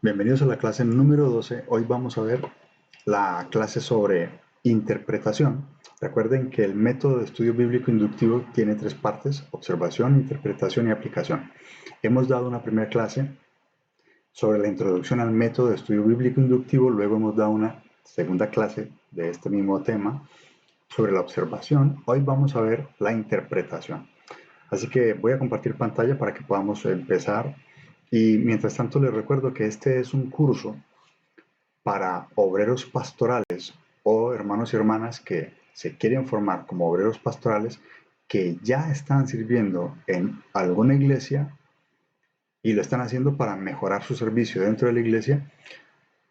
Bienvenidos a la clase número 12. Hoy vamos a ver la clase sobre interpretación. Recuerden que el método de estudio bíblico inductivo tiene tres partes: observación, interpretación y aplicación. Hemos dado una primera clase sobre la introducción al método de estudio bíblico inductivo, luego hemos dado una segunda clase de este mismo tema sobre la observación. Hoy vamos a ver la interpretación. Así que voy a compartir pantalla para que podamos empezar. Y mientras tanto les recuerdo que este es un curso para obreros pastorales o hermanos y hermanas que se quieren formar como obreros pastorales, que ya están sirviendo en alguna iglesia y lo están haciendo para mejorar su servicio dentro de la iglesia.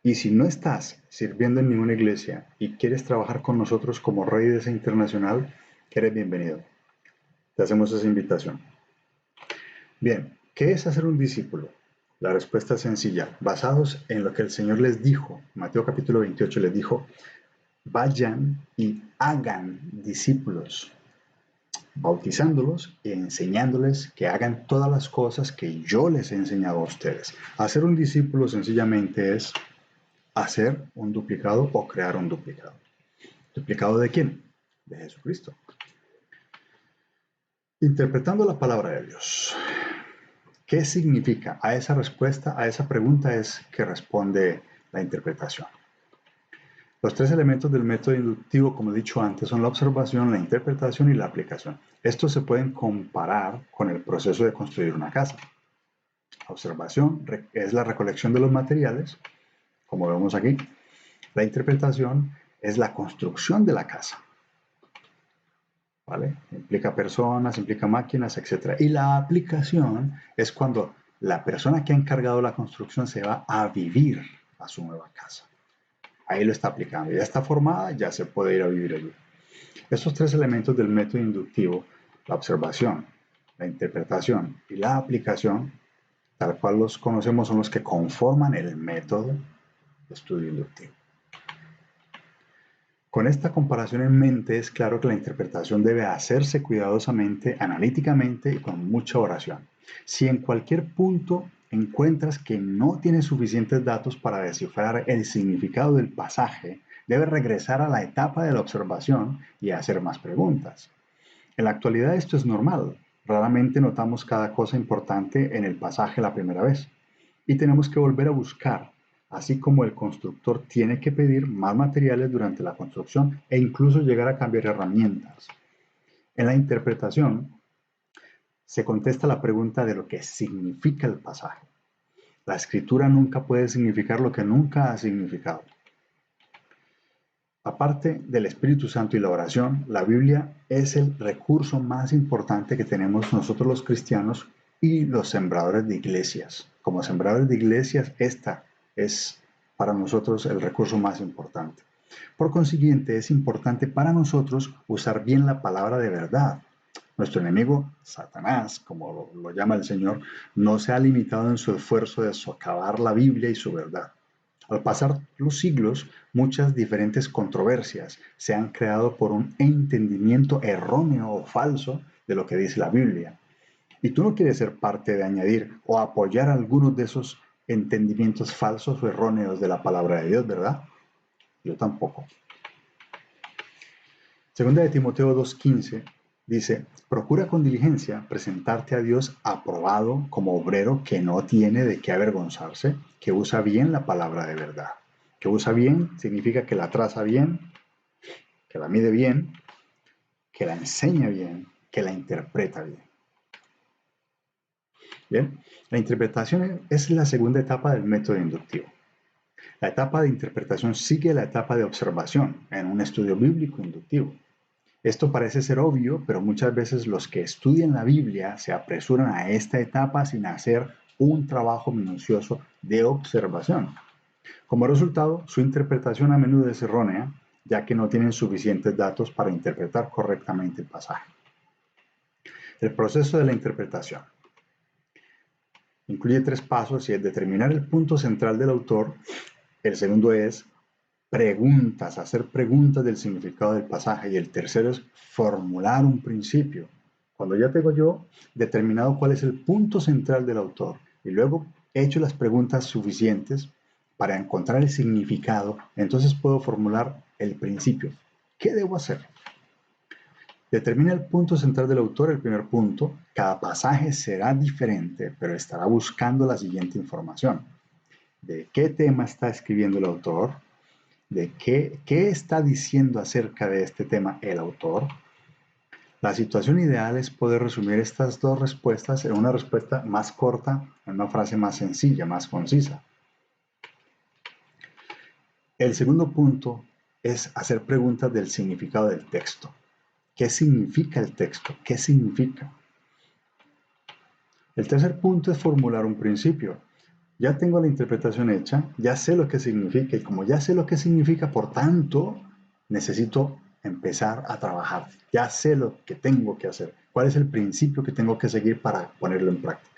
Y si no estás sirviendo en ninguna iglesia y quieres trabajar con nosotros como Redes Internacional, eres bienvenido. Te hacemos esa invitación. Bien, ¿qué es hacer un discípulo? La respuesta es sencilla. Basados en lo que el Señor les dijo, Mateo capítulo 28 les dijo: vayan y hagan discípulos, bautizándolos y enseñándoles que hagan todas las cosas que yo les he enseñado a ustedes. Hacer un discípulo sencillamente es hacer un duplicado o crear un duplicado. ¿Duplicado de quién? De Jesucristo. Interpretando la palabra de Dios. ¿Qué significa? A esa respuesta, a esa pregunta es que responde la interpretación. Los tres elementos del método inductivo, como he dicho antes, son la observación, la interpretación y la aplicación. Estos se pueden comparar con el proceso de construir una casa. La observación es la recolección de los materiales, como vemos aquí. La interpretación es la construcción de la casa. ¿Vale? Implica personas, implica máquinas, etc. Y la aplicación es cuando la persona que ha encargado la construcción se va a vivir a su nueva casa. Ahí lo está aplicando. Ya está formada, ya se puede ir a vivir allí. Estos tres elementos del método inductivo, la observación, la interpretación y la aplicación, tal cual los conocemos, son los que conforman el método de estudio inductivo. Con esta comparación en mente, es claro que la interpretación debe hacerse cuidadosamente, analíticamente y con mucha oración. Si en cualquier punto encuentras que no tienes suficientes datos para descifrar el significado del pasaje, debes regresar a la etapa de la observación y hacer más preguntas. En la actualidad esto es normal. Raramente notamos cada cosa importante en el pasaje la primera vez y tenemos que volver a buscar, así como el constructor tiene que pedir más materiales durante la construcción e incluso llegar a cambiar herramientas. En la interpretación se contesta la pregunta de lo que significa el pasaje. La escritura nunca puede significar lo que nunca ha significado. Aparte del Espíritu Santo y la oración, la Biblia es el recurso más importante que tenemos nosotros los cristianos y los sembradores de iglesias. Como sembradores de iglesias, esta es para nosotros el recurso más importante. Por consiguiente, es importante para nosotros usar bien la palabra de verdad. Nuestro enemigo, Satanás, como lo llama el Señor, no se ha limitado en su esfuerzo de socavar la Biblia y su verdad. Al pasar los siglos, muchas diferentes controversias se han creado por un entendimiento erróneo o falso de lo que dice la Biblia. Y tú no quieres ser parte de añadir o apoyar algunos de esos entendimientos falsos o erróneos de la palabra de Dios, ¿verdad? Yo tampoco. Segunda de Timoteo 2:15 dice: procura con diligencia presentarte a Dios aprobado como obrero que no tiene de qué avergonzarse, que usa bien la palabra de verdad. Que usa bien significa que la traza bien, que la mide bien, que la enseña bien, que la interpreta bien. Bien, la interpretación es la segunda etapa del método inductivo. La etapa de interpretación sigue la etapa de observación en un estudio bíblico inductivo. Esto parece ser obvio, pero muchas veces los que estudian la Biblia se apresuran a esta etapa sin hacer un trabajo minucioso de observación. Como resultado, su interpretación a menudo es errónea, ya que no tienen suficientes datos para interpretar correctamente el pasaje. El proceso de la interpretación incluye tres pasos y es determinar el punto central del autor. El segundo es preguntas, hacer preguntas del significado del pasaje. Y el tercero es formular un principio. Cuando ya tengo yo determinado cuál es el punto central del autor y luego he hecho las preguntas suficientes para encontrar el significado, entonces puedo formular el principio. ¿Qué debo hacer? Determina el punto central del autor, el primer punto. Cada pasaje será diferente, pero estará buscando la siguiente información. ¿De qué tema está escribiendo el autor? ¿De qué está diciendo acerca de este tema el autor? La situación ideal es poder resumir estas dos respuestas en una respuesta más corta, en una frase más sencilla, más concisa. El segundo punto es hacer preguntas del significado del texto. ¿Qué significa el texto? ¿Qué significa? El tercer punto es formular un principio. Ya tengo la interpretación hecha, ya sé lo que significa y como ya sé lo que significa, por tanto, necesito empezar a trabajar. Ya sé lo que tengo que hacer. ¿Cuál es el principio que tengo que seguir para ponerlo en práctica?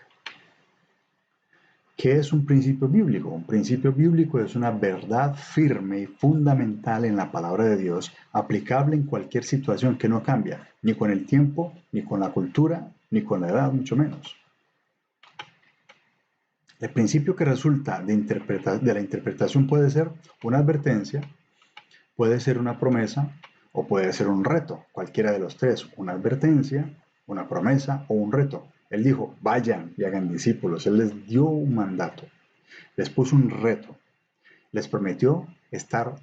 ¿Qué es un principio bíblico? Un principio bíblico es una verdad firme y fundamental en la palabra de Dios, aplicable en cualquier situación que no cambia, ni con el tiempo, ni con la cultura, ni con la edad, mucho menos. El principio que resulta de la interpretación puede ser una advertencia, puede ser una promesa o puede ser un reto, cualquiera de los tres, una advertencia, una promesa o un reto. Él dijo, vayan y hagan discípulos. Él les dio un mandato, les puso un reto, les prometió estar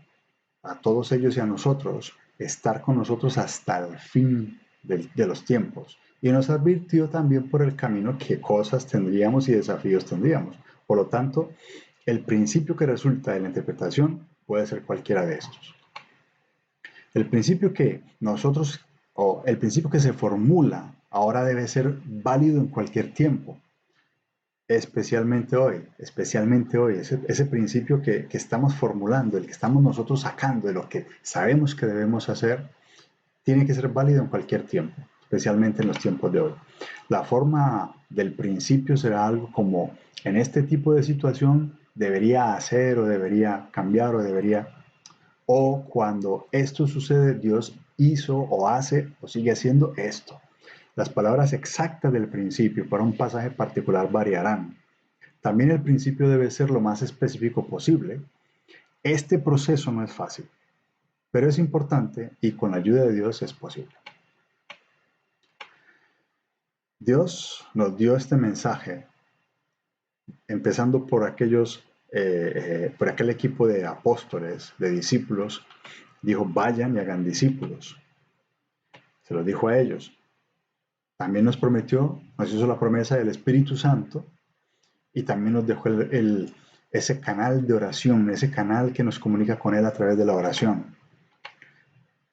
a todos ellos y a nosotros, estar con nosotros hasta el fin de los tiempos. Y nos advirtió también por el camino qué cosas tendríamos y desafíos tendríamos. Por lo tanto, el principio que resulta de la interpretación puede ser cualquiera de estos. El principio que nosotros, o el principio que se formula, ahora debe ser válido en cualquier tiempo, especialmente hoy, ese principio que estamos formulando, el que estamos nosotros sacando de lo que sabemos que debemos hacer, tiene que ser válido en cualquier tiempo, especialmente en los tiempos de hoy. La forma del principio será algo como, en este tipo de situación, debería hacer o debería cambiar o debería, o cuando esto sucede, Dios hizo o hace o sigue haciendo esto. Las palabras exactas del principio para un pasaje particular variarán. También el principio debe ser lo más específico posible. Este proceso no es fácil, pero es importante y con la ayuda de Dios es posible. Dios nos dio este mensaje, empezando por aquel equipo de apóstoles, de discípulos. Dijo, vayan y hagan discípulos. Se lo dijo a ellos. También nos prometió, nos hizo la promesa del Espíritu Santo y también nos dejó ese canal de oración, ese canal que nos comunica con Él a través de la oración.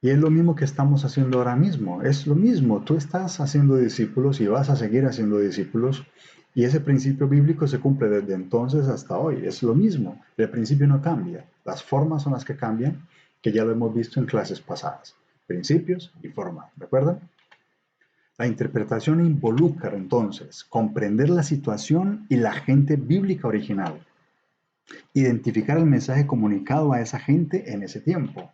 Y es lo mismo que estamos haciendo ahora mismo, es lo mismo, tú estás haciendo discípulos y vas a seguir haciendo discípulos y ese principio bíblico se cumple desde entonces hasta hoy, es lo mismo, el principio no cambia, las formas son las que cambian, que ya lo hemos visto en clases pasadas, principios y formas, ¿recuerdan? La interpretación involucra entonces comprender la situación y la gente bíblica original, identificar el mensaje comunicado a esa gente en ese tiempo,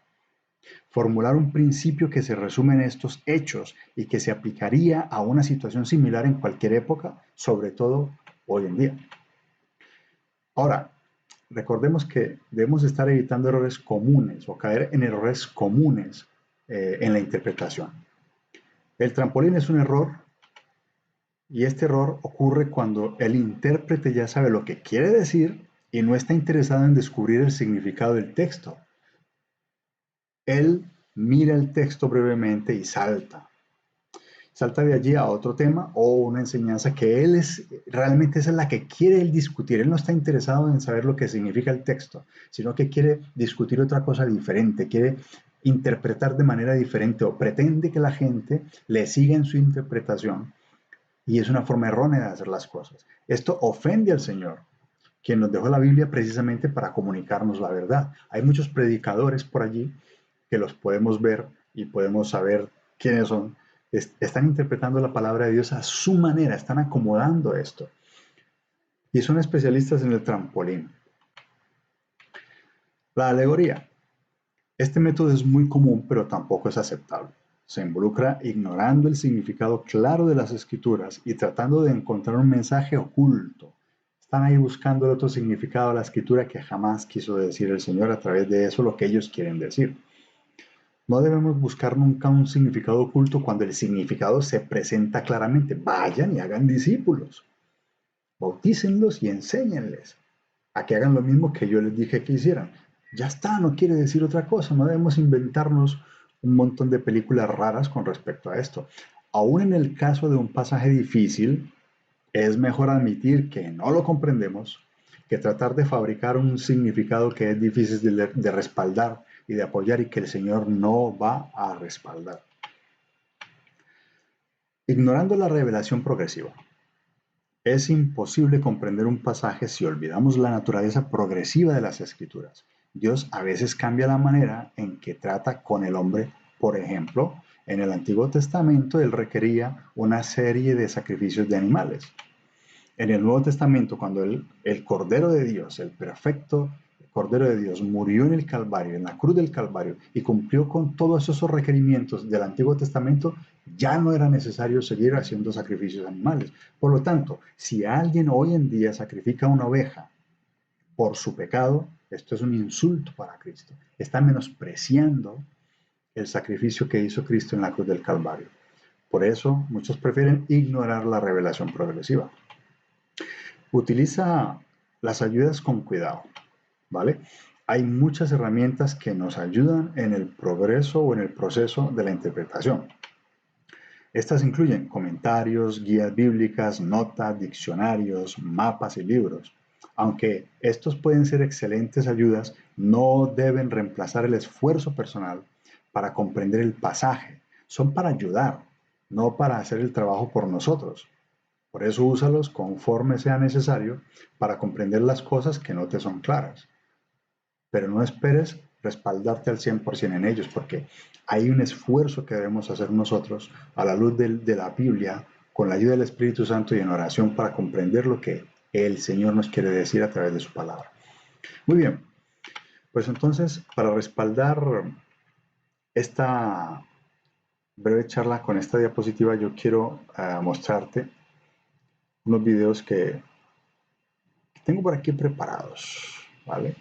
formular un principio que se resume en estos hechos y que se aplicaría a una situación similar en cualquier época, sobre todo hoy en día. Ahora, recordemos que debemos estar evitando errores comunes o caer en errores comunes en la interpretación. El trampolín es un error y este error ocurre cuando el intérprete ya sabe lo que quiere decir y no está interesado en descubrir el significado del texto. Él mira el texto brevemente y salta. Salta de allí a otro tema o una enseñanza que realmente esa es la que quiere él discutir. Él no está interesado en saber lo que significa el texto, sino que quiere discutir otra cosa diferente, quiere interpretar de manera diferente o pretende que la gente le siga en su interpretación. Y es una forma errónea de hacer las cosas. Esto ofende al Señor, quien nos dejó la Biblia precisamente para comunicarnos la verdad. Hay muchos predicadores por allí que los podemos ver y podemos saber quiénes son. Están interpretando la palabra de Dios a su manera, están acomodando esto. Y son especialistas en el trampolín. La alegoría. Este método es muy común, pero tampoco es aceptable. Se involucra ignorando el significado claro de las escrituras y tratando de encontrar un mensaje oculto. están ahí buscando el otro significado de la escritura que jamás quiso decir el Señor a través de eso lo que ellos quieren decir. No debemos buscar nunca un significado oculto cuando el significado se presenta claramente. Vayan y hagan discípulos, bautícenlos y enséñenles a que hagan lo mismo que yo les dije que hicieran. Ya está, no quiere decir otra cosa, no debemos inventarnos un montón de películas raras con respecto a esto. Aún en el caso de un pasaje difícil, es mejor admitir que no lo comprendemos que tratar de fabricar un significado que es difícil de respaldar y de apoyar y que el Señor no va a respaldar. Ignorando la revelación progresiva. Es imposible comprender un pasaje si olvidamos la naturaleza progresiva de las Escrituras. Dios a veces cambia la manera en que trata con el hombre. Por ejemplo, en el Antiguo Testamento Él requería una serie de sacrificios de animales. En el Nuevo Testamento, cuando el Cordero de Dios, el perfecto Cordero de Dios, murió en el Calvario, en la cruz del Calvario, y cumplió con todos esos requerimientos del Antiguo Testamento, ya no era necesario seguir haciendo sacrificios animales. Por lo tanto, si alguien hoy en día sacrifica una oveja por su pecado, esto es un insulto para Cristo. Está menospreciando el sacrificio que hizo Cristo en la cruz del Calvario. Por eso, muchos prefieren ignorar la revelación progresiva. Utiliza las ayudas con cuidado, ¿vale? Hay muchas herramientas que nos ayudan en el progreso o en el proceso de la interpretación. Estas incluyen comentarios, guías bíblicas, notas, diccionarios, mapas y libros. Aunque estos pueden ser excelentes ayudas, no deben reemplazar el esfuerzo personal para comprender el pasaje. Son para ayudar, no para hacer el trabajo por nosotros. Por eso úsalos conforme sea necesario para comprender las cosas que no te son claras. Pero no esperes respaldarte al 100% en ellos, porque hay un esfuerzo que debemos hacer nosotros a la luz de la Biblia, con la ayuda del Espíritu Santo y en oración para comprender lo que el Señor nos quiere decir a través de su palabra. Muy bien, pues entonces, para respaldar esta breve charla con esta diapositiva, yo quiero mostrarte unos videos que tengo por aquí preparados, ¿vale?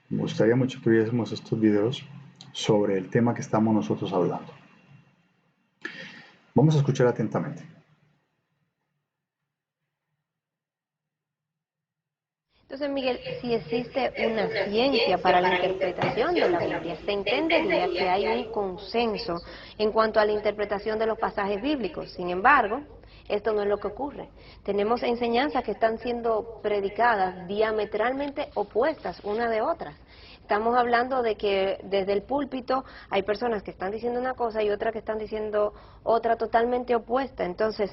Me gustaría mucho que viésemos estos videos sobre el tema que estamos nosotros hablando. Vamos a escuchar atentamente. Entonces, Miguel, si existe una ciencia para la interpretación de la Biblia, se entendería que hay un consenso en cuanto a la interpretación de los pasajes bíblicos. Sin embargo, esto no es lo que ocurre. Tenemos enseñanzas que están siendo predicadas diametralmente opuestas una de otras. Estamos hablando de que desde el púlpito hay personas que están diciendo una cosa y otras que están diciendo otra totalmente opuesta. Entonces,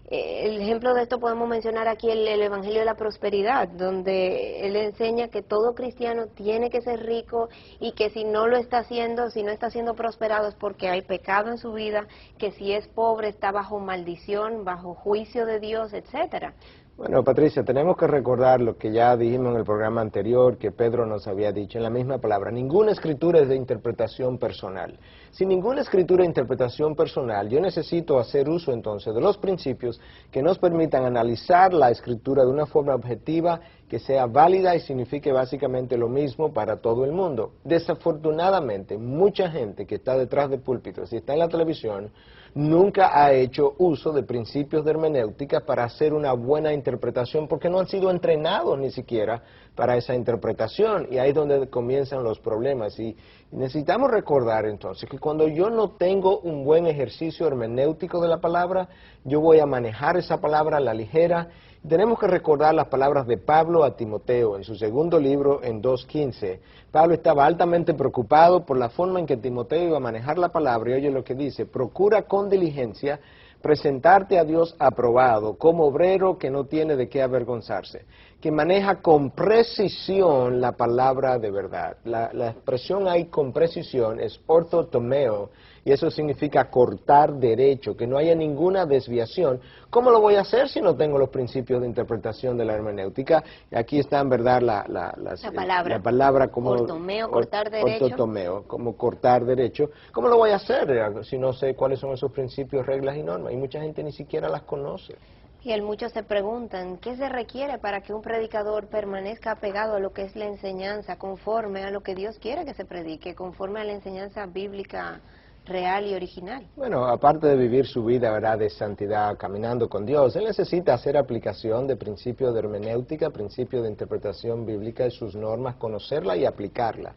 el ejemplo de esto podemos mencionar aquí el Evangelio de la Prosperidad, donde él enseña que todo cristiano tiene que ser rico y que si no lo está haciendo, si no está siendo prosperado es porque hay pecado en su vida, que si es pobre está bajo maldición, bajo juicio de Dios, etcétera. Bueno, Patricia, tenemos que recordar lo que ya dijimos en el programa anterior, que Pedro nos había dicho en la misma palabra. Ninguna escritura es de interpretación personal. Sin ninguna escritura de interpretación personal, yo necesito hacer uso entonces de los principios que nos permitan analizar la escritura de una forma objetiva, que sea válida y signifique básicamente lo mismo para todo el mundo. Desafortunadamente, mucha gente que está detrás de púlpitos y está en la televisión nunca ha hecho uso de principios de hermenéutica para hacer una buena interpretación, porque no han sido entrenados ni siquiera para esa interpretación, y ahí es donde comienzan los problemas. Y necesitamos recordar entonces que cuando yo no tengo un buen ejercicio hermenéutico de la palabra, yo voy a manejar esa palabra a la ligera. Tenemos que recordar las palabras de Pablo a Timoteo en su segundo libro en 2:15. Pablo estaba altamente preocupado por la forma en que Timoteo iba a manejar la palabra, y oye lo que dice: procura con diligencia presentarte a Dios aprobado, como obrero que no tiene de qué avergonzarse, que maneja con precisión la palabra de verdad. La expresión ahí con precisión es orthotomeo, y eso significa cortar derecho, que no haya ninguna desviación. ¿Cómo lo voy a hacer si no tengo los principios de interpretación de la hermenéutica? Aquí está en verdad la palabra como ortomeo, cortar derecho. Ortotomeo, como cortar derecho. ¿Cómo lo voy a hacer si no sé cuáles son esos principios, reglas y normas? Y mucha gente ni siquiera las conoce. Y muchos se preguntan, ¿qué se requiere para que un predicador permanezca apegado a lo que es la enseñanza, conforme a lo que Dios quiere que se predique, conforme a la enseñanza bíblica real y original? Bueno, aparte de vivir su vida, ¿verdad?, de santidad, caminando con Dios, él necesita hacer aplicación de principios de hermenéutica, principios de interpretación bíblica y sus normas, conocerla y aplicarla.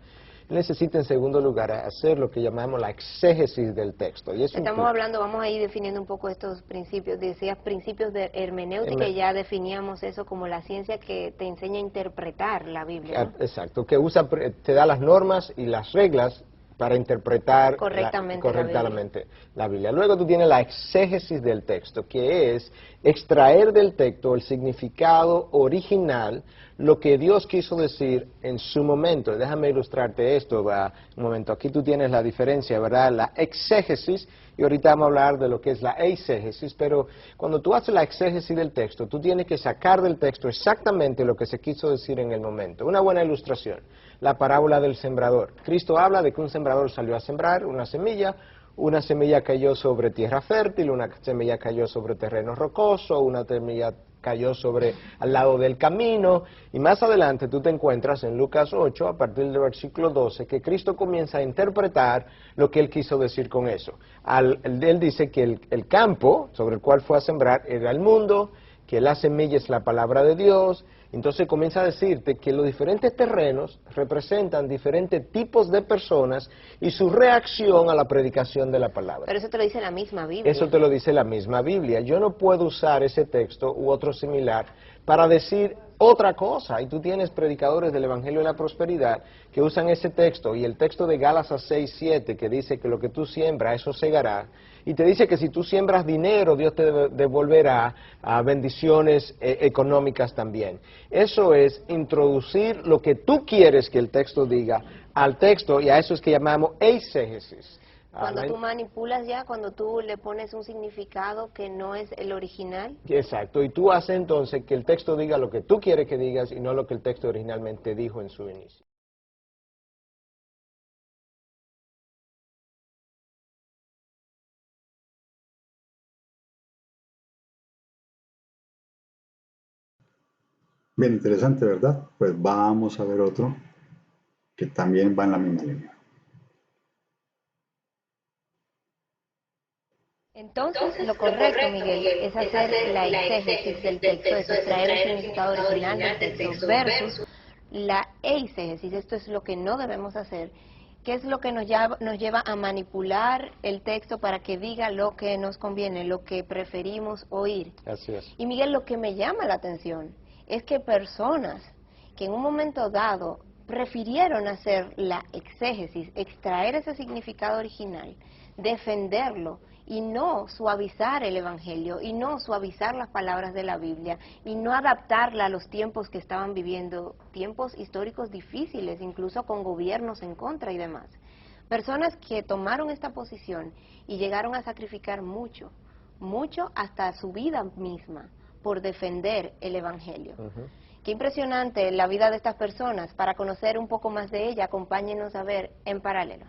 Él necesita, en segundo lugar, hacer lo que llamamos la exégesis del texto. Y Estamos hablando, vamos a ir definiendo un poco estos principios. Decías principios de hermenéutica, y ya definíamos eso como la ciencia que te enseña a interpretar la Biblia, ¿no? Exacto, que te da las normas y las reglas para interpretar correctamente la Biblia. Luego tú tienes la exégesis del texto, que es extraer del texto el significado original, lo que Dios quiso decir en su momento. Déjame ilustrarte esto, ¿verdad? Un momento, aquí tú tienes la diferencia, ¿verdad? La exégesis, y ahorita vamos a hablar de lo que es la eisegesis, pero cuando tú haces la exégesis del texto, tú tienes que sacar del texto exactamente lo que se quiso decir en el momento. Una buena ilustración, la parábola del sembrador. Cristo habla de que un sembrador salió a sembrar una semilla cayó sobre tierra fértil, una semilla cayó sobre terreno rocoso, una semilla cayó al lado del camino, y más adelante tú te encuentras en Lucas 8, a partir del versículo 12, que Cristo comienza a interpretar lo que Él quiso decir con eso. Él dice que el campo sobre el cual fue a sembrar era el mundo, que la semilla es la palabra de Dios. Entonces comienza a decirte que los diferentes terrenos representan diferentes tipos de personas y su reacción a la predicación de la palabra. Pero eso te lo dice la misma Biblia. Eso te lo dice la misma Biblia. Yo no puedo usar ese texto u otro similar para decir otra cosa. Y tú tienes predicadores del Evangelio de la Prosperidad que usan ese texto y el texto de Gálatas 6:7 que dice que lo que tú siembras, eso segará. Y te dice que si tú siembras dinero, Dios te devolverá a bendiciones económicas también. Eso es introducir lo que tú quieres que el texto diga al texto, y a eso es que llamamos eisegesis. Cuando tú manipulas cuando tú le pones un significado que no es el original. Exacto, y tú haces entonces que el texto diga lo que tú quieres que digas y no lo que el texto originalmente dijo en su inicio. Bien interesante, ¿verdad? Pues vamos a ver otro que también va en la misma línea. Entonces, lo correcto, Miguel, es hacer la exégesis del texto, es extraer el significado original del texto, versus la eisegesis. Esto es lo que no debemos hacer, que es lo que nos lleva a manipular el texto para que diga lo que nos conviene, lo que preferimos oír. Así es. Y Miguel, lo que me llama la atención es que personas que en un momento dado prefirieron hacer la exégesis, extraer ese significado original, defenderlo, y no suavizar el Evangelio, y no suavizar las palabras de la Biblia, y no adaptarla a los tiempos que estaban viviendo, tiempos históricos difíciles, incluso con gobiernos en contra y demás. Personas que tomaron esta posición y llegaron a sacrificar mucho, mucho hasta su vida misma, por defender el Evangelio. Qué impresionante la vida de estas personas. Para conocer un poco más de ella, acompáñenos a ver En Paralelo.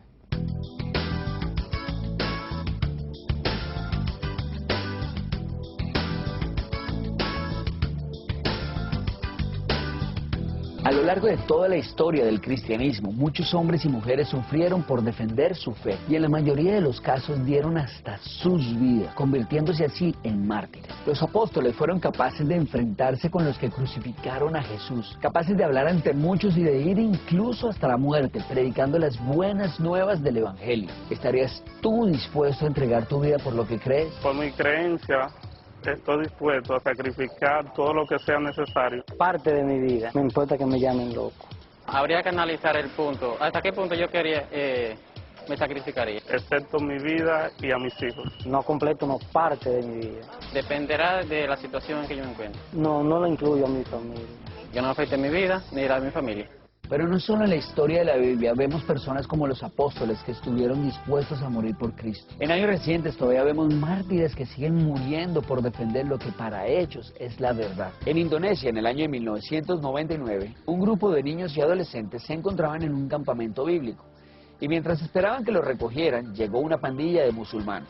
A lo largo de toda la historia del cristianismo, muchos hombres y mujeres sufrieron por defender su fe y en la mayoría de los casos dieron hasta sus vidas, convirtiéndose así en mártires. Los apóstoles fueron capaces de enfrentarse con los que crucificaron a Jesús, capaces de hablar ante muchos y de ir incluso hasta la muerte, predicando las buenas nuevas del Evangelio. ¿Estarías tú dispuesto a entregar tu vida por lo que crees? Por mi creencia, estoy dispuesto a sacrificar todo lo que sea necesario. Parte de mi vida, me importa que me llamen loco. Habría que analizar el punto, hasta qué punto yo me sacrificaría. Excepto mi vida y a mis hijos. No completo, no parte de mi vida. Dependerá de la situación en que yo me encuentre. No lo incluyo a mi familia. Yo no afecte mi vida ni la de mi familia. Pero no solo en la historia de la Biblia vemos personas como los apóstoles que estuvieron dispuestos a morir por Cristo. En años recientes todavía vemos mártires que siguen muriendo por defender lo que para ellos es la verdad. En Indonesia, en el año de 1999, un grupo de niños y adolescentes se encontraban en un campamento bíblico. Y mientras esperaban que los recogieran, llegó una pandilla de musulmanes.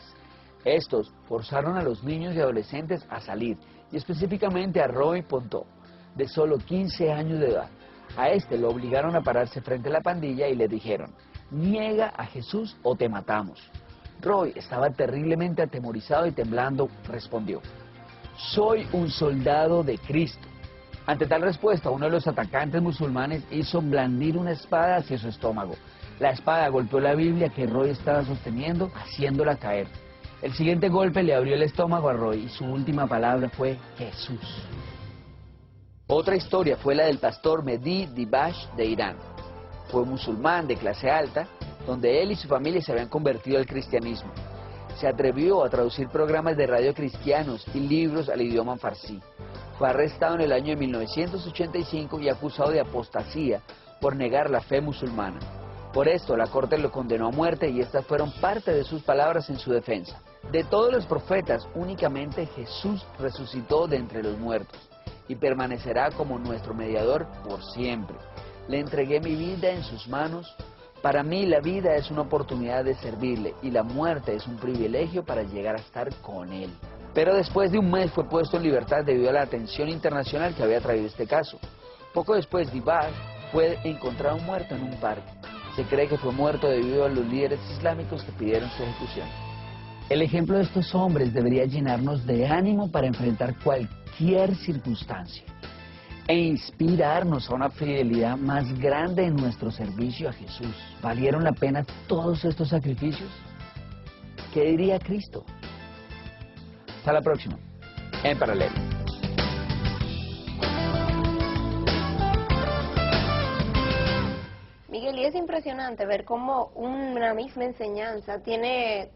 Estos forzaron a los niños y adolescentes a salir y específicamente a Roy Ponto, de solo 15 años de edad. A este lo obligaron a pararse frente a la pandilla y le dijeron: niega a Jesús o te matamos. Roy estaba terriblemente atemorizado y temblando respondió: soy un soldado de Cristo. Ante tal respuesta, uno de los atacantes musulmanes hizo blandir una espada hacia su estómago. La espada golpeó la Biblia que Roy estaba sosteniendo, haciéndola caer. El siguiente golpe le abrió el estómago a Roy y su última palabra fue Jesús. Otra historia fue la del pastor Mehdi Dibash de Irán. Fue musulmán de clase alta, donde él y su familia se habían convertido al cristianismo. Se atrevió a traducir programas de radio cristianos y libros al idioma farsi. Fue arrestado en el año de 1985 y acusado de apostasía por negar la fe musulmana. Por esto, la corte lo condenó a muerte y estas fueron parte de sus palabras en su defensa. De todos los profetas, únicamente Jesús resucitó de entre los muertos y permanecerá como nuestro mediador por siempre. Le entregué mi vida en sus manos. Para mí la vida es una oportunidad de servirle y la muerte es un privilegio para llegar a estar con él. Pero después de un mes fue puesto en libertad debido a la atención internacional que había traído este caso. Poco después, Dibash fue encontrado muerto en un parque. Se cree que fue muerto debido a los líderes islámicos que pidieron su ejecución. El ejemplo de estos hombres debería llenarnos de ánimo para enfrentar cualquier circunstancia e inspirarnos a una fidelidad más grande en nuestro servicio a Jesús. ¿Valieron la pena todos estos sacrificios? ¿Qué diría Cristo? Hasta la próxima, en Paralelo. Miguel, y es impresionante ver cómo una misma enseñanza tiene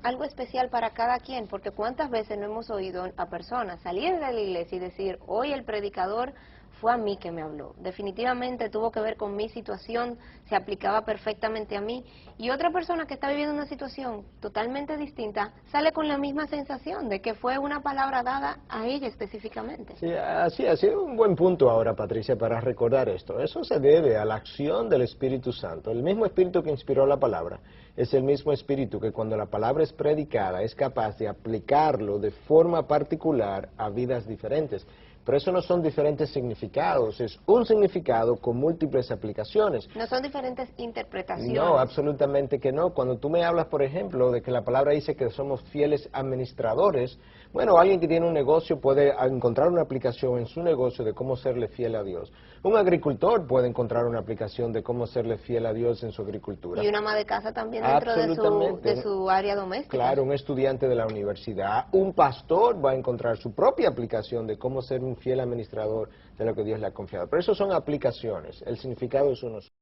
algo especial para cada quien, porque cuántas veces no hemos oído a personas salir de la iglesia y decir: hoy el predicador fue a mí que me habló, definitivamente tuvo que ver con mi situación, se aplicaba perfectamente a mí, y otra persona que está viviendo una situación totalmente distinta sale con la misma sensación de que fue una palabra dada a ella específicamente. Sí, así ha sido un buen punto ahora, Patricia, para recordar esto. Eso se debe a la acción del Espíritu Santo. El mismo Espíritu que inspiró la palabra es el mismo Espíritu que cuando la palabra es predicada es capaz de aplicarlo de forma particular a vidas diferentes. Pero eso no son diferentes significados, es un significado con múltiples aplicaciones. No son diferentes interpretaciones. No, absolutamente que no. Cuando tú me hablas, por ejemplo, de que la palabra dice que somos fieles administradores, bueno, alguien que tiene un negocio puede encontrar una aplicación en su negocio de cómo serle fiel a Dios. Un agricultor puede encontrar una aplicación de cómo serle fiel a Dios en su agricultura. Y una ama de casa también dentro de su área doméstica. Claro, un estudiante de la universidad, un pastor va a encontrar su propia aplicación de cómo ser un fiel administrador de lo que Dios le ha confiado. Pero eso son aplicaciones, el significado es uno solo.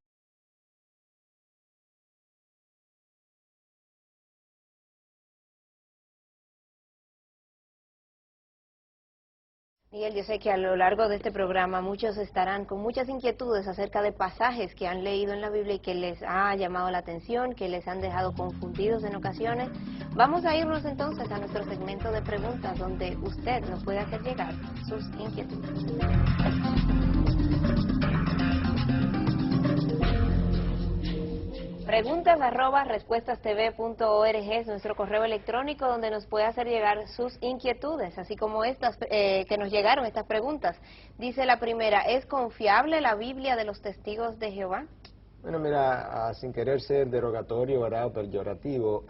Miguel, yo sé que a lo largo de este programa muchos estarán con muchas inquietudes acerca de pasajes que han leído en la Biblia y que les ha llamado la atención, que les han dejado confundidos en ocasiones. Vamos a irnos entonces a nuestro segmento de preguntas donde usted nos puede hacer llegar sus inquietudes. Preguntas@respuestastv.org es nuestro correo electrónico donde nos puede hacer llegar sus inquietudes, así como estas que nos llegaron, estas preguntas. Dice la primera: ¿es confiable la Biblia de los testigos de Jehová? Bueno, mira, sin querer ser derogatorio, ¿verdad?, o peyorativo,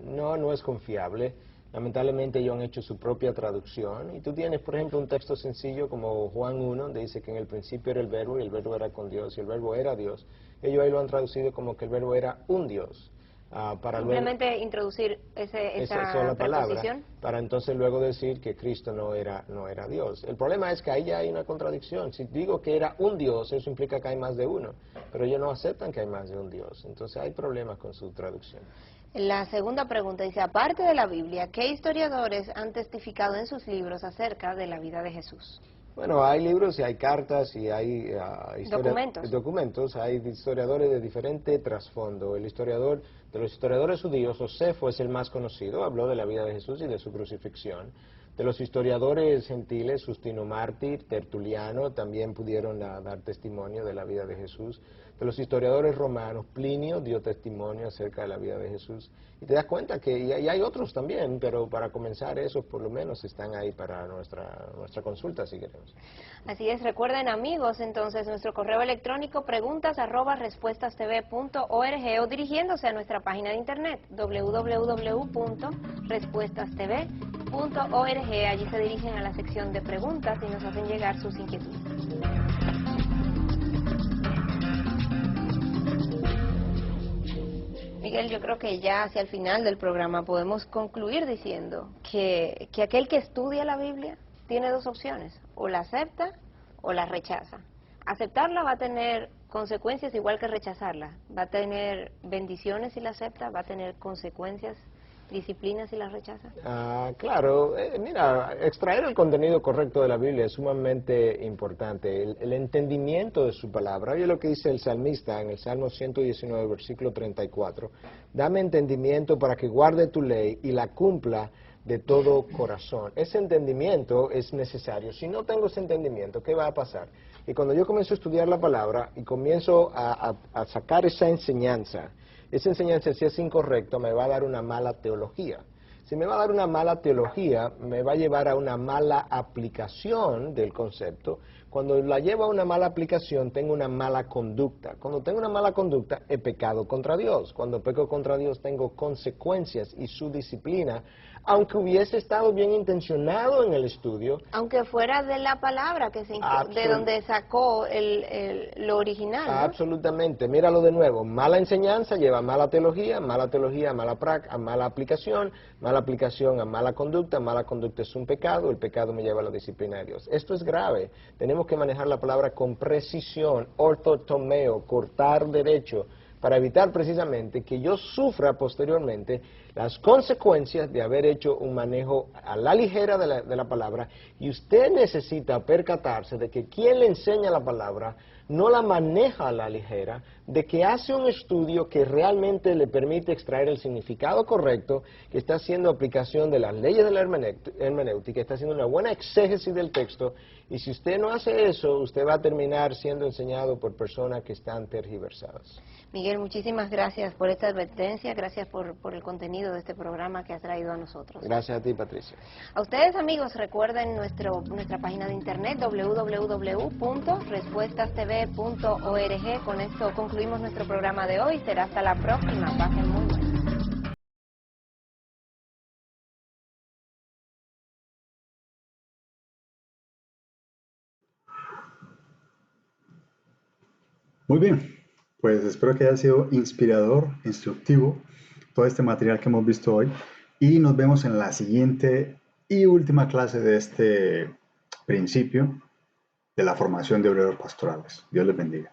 no es confiable. Lamentablemente ellos han hecho su propia traducción y tú tienes, por ejemplo, un texto sencillo como Juan 1, donde dice que en el principio era el verbo y el verbo era con Dios y el verbo era Dios. Ellos ahí lo han traducido como que el verbo era un Dios. Para simplemente luego, introducir esa sola palabra, preposición. para entonces luego decir que Cristo no era Dios. El problema es que ahí ya hay una contradicción. Si digo que era un Dios, eso implica que hay más de uno, pero ellos no aceptan que hay más de un Dios. Entonces hay problemas con su traducción. La segunda pregunta dice: aparte de la Biblia, ¿qué historiadores han testificado en sus libros acerca de la vida de Jesús? Bueno, hay libros y hay cartas y hay documentos. Hay historiadores de diferente trasfondo. El historiador de los historiadores judíos, Josefo, es el más conocido. Habló de la vida de Jesús y de su crucifixión. De los historiadores gentiles, Justino Mártir, Tertuliano, también pudieron dar testimonio de la vida de Jesús. De los historiadores romanos, Plinio dio testimonio acerca de la vida de Jesús. Y te das cuenta que y hay otros también, pero para comenzar esos por lo menos están ahí para nuestra consulta si queremos. Así es, recuerden amigos, entonces nuestro correo electrónico preguntas@respuestastv.org o dirigiéndose a nuestra página de internet www.respuestastv.org. Allí se dirigen a la sección de preguntas y nos hacen llegar sus inquietudes. Miguel, yo creo que ya hacia el final del programa podemos concluir diciendo que aquel que estudia la Biblia tiene dos opciones, o la acepta o la rechaza. Aceptarla va a tener consecuencias igual que rechazarla, va a tener bendiciones si la acepta, va a tener consecuencias, disciplinas si la rechaza. Claro, mira, extraer el contenido correcto de la Biblia es sumamente importante, el entendimiento de su palabra. Oye lo que dice el salmista en el Salmo 119, versículo 34, dame entendimiento para que guarde tu ley y la cumpla de todo corazón. Ese entendimiento es necesario. Si no tengo ese entendimiento, ¿qué va a pasar? Y cuando yo comienzo a estudiar la palabra y comienzo a sacar esa enseñanza si es incorrecta me va a dar una mala teología. Si me va a dar una mala teología, me va a llevar a una mala aplicación del concepto. Cuando la llevo a una mala aplicación, tengo una mala conducta. Cuando tengo una mala conducta, he pecado contra Dios. Cuando peco contra Dios, tengo consecuencias y su disciplina, aunque hubiese estado bien intencionado en el estudio. Aunque fuera de la palabra que de donde sacó lo original, ¿no? Absolutamente. Míralo de nuevo. Mala enseñanza lleva a mala teología a mala aplicación a mala conducta es un pecado, el pecado me lleva a la disciplina de Dios. Esto es grave. Tenemos que manejar la palabra con precisión, ortotomeo, cortar derecho, para evitar precisamente que yo sufra posteriormente las consecuencias de haber hecho un manejo a la ligera de la palabra, y usted necesita percatarse de que quien le enseña la palabra no la maneja a la ligera, de que hace un estudio que realmente le permite extraer el significado correcto, que está haciendo aplicación de las leyes de la hermenéutica, está haciendo una buena exégesis del texto, y si usted no hace eso, usted va a terminar siendo enseñado por personas que están tergiversadas. Miguel, muchísimas gracias por esta advertencia, gracias por el contenido de este programa que has traído a nosotros. Gracias a ti, Patricia. A ustedes, amigos, recuerden nuestra página de internet www.respuestastv.org. Con esto concluimos nuestro programa de hoy. Será hasta la próxima. Pasen muy bien. Muy bien, pues espero que haya sido inspirador, instructivo todo este material que hemos visto hoy, y nos vemos en la siguiente y última clase de este principio de la formación de obreros pastorales. Dios les bendiga.